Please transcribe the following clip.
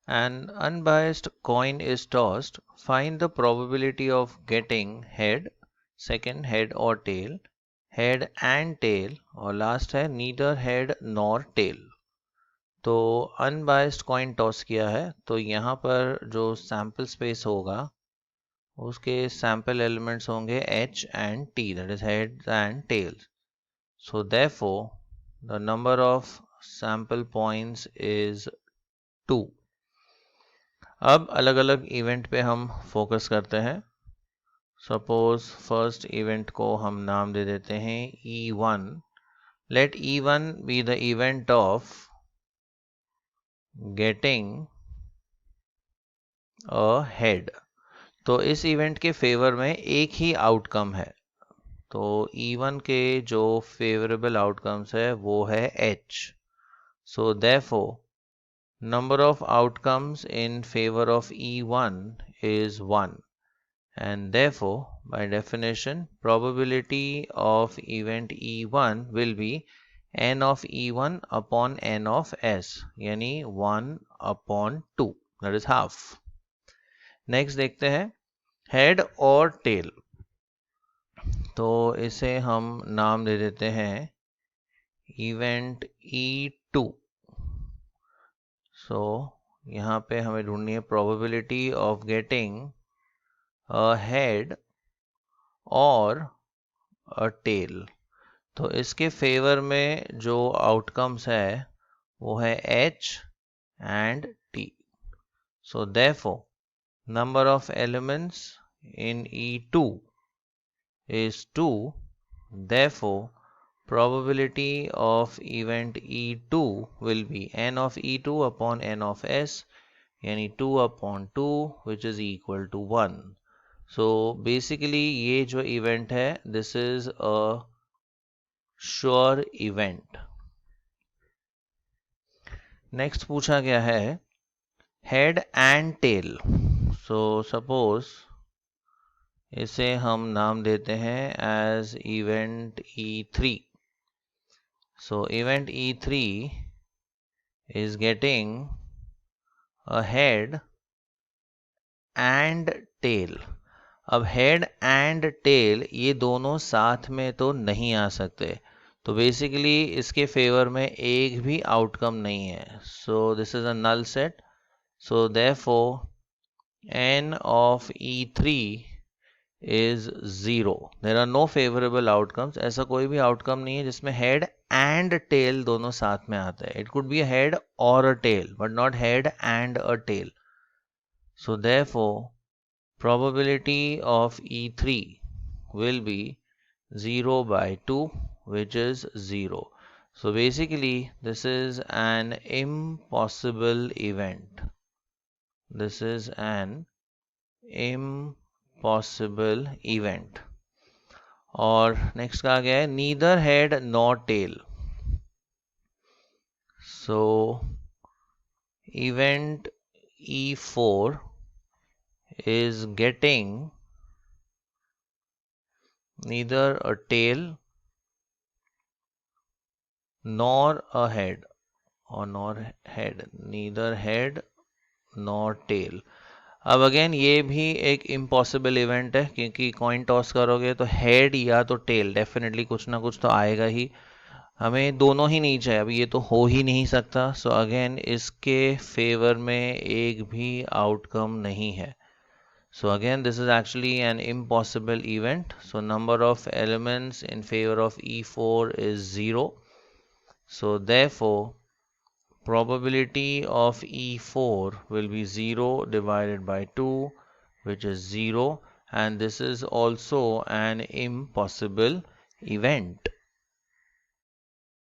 An unbiased coin is tossed. Find the probability of getting head, second head or tail, head and tail, और last है neither head nor tail. तो unbiased coin toss किया है, तो यहाँ पर जो सैम्पल स्पेस होगा उसके सैम्पल एलिमेंट्स होंगे h and t, that is heads and tails. So therefore the number of sample points is 2. अब अलग अलग इवेंट पे हम फोकस करते हैं. सपोज फर्स्ट इवेंट को हम नाम दे देते हैं E1. Let E1 be the event of getting a head. तो इस इवेंट के फेवर में एक ही आउटकम है. तो E1 के जो फेवरेबल आउटकम्स है वो है H. So therefore number of outcomes in favor of E1 is 1, and therefore by definition probability of event E1 will be n of E1 upon n of S, यानी 1 upon 2, that is half. Next देखते हैं head और tell. तो इसे हम नाम दे देते हैं इवेंट E2. सो यहाँ पे हमें ढूंढनी है probability of getting a head और a tail. तो इसके फेवर में जो आउटकम्स है वो है H and T. So therefore number of elements in E2 is 2. Therefore probability of event E2 will be n of E2 upon n of S, यानी 2 upon 2 which is equal to 1. So basically ये जो event है this is a sure event. Next पूछा गया है head and tail. So suppose इसे हम नाम देते हैं as event E3. So event E3 is getting a head and tail. अब हेड एंड टेल ये दोनों साथ में तो नहीं आ सकते, तो बेसिकली इसके फेवर में एक भी आउटकम नहीं है. So this is a null set. So therefore n of E3 is 0. There are no favourable outcomes. ऐसा कोई भी आउटकम नहीं है जिसमें हेड एंड टेल दोनों साथ में आते हैं. It could be a head or a tail but not head and a tail. So therefore probability of E3 will be 0 by 2, which is 0. So basically this is an impossible event. This is an impossible event. और next का आ गया है neither head nor tail. So event E4 is getting neither a tail nor a head, or nor head, neither head nor tail. अब again ये भी एक impossible event है, क्योंकि कॉइन टॉस करोगे तो हेड या तो टेल डेफिनेटली कुछ ना कुछ तो आएगा ही. हमें दोनों ही नहीं चाहिए, अब ये तो हो ही नहीं सकता. सो अगेन इसके फेवर में एक भी आउटकम नहीं है. So again this is actually an impossible event. So number of elements in favor of E4 is 0. So therefore probability of E4 will be 0 divided by 2, which is 0, and this is also an impossible event.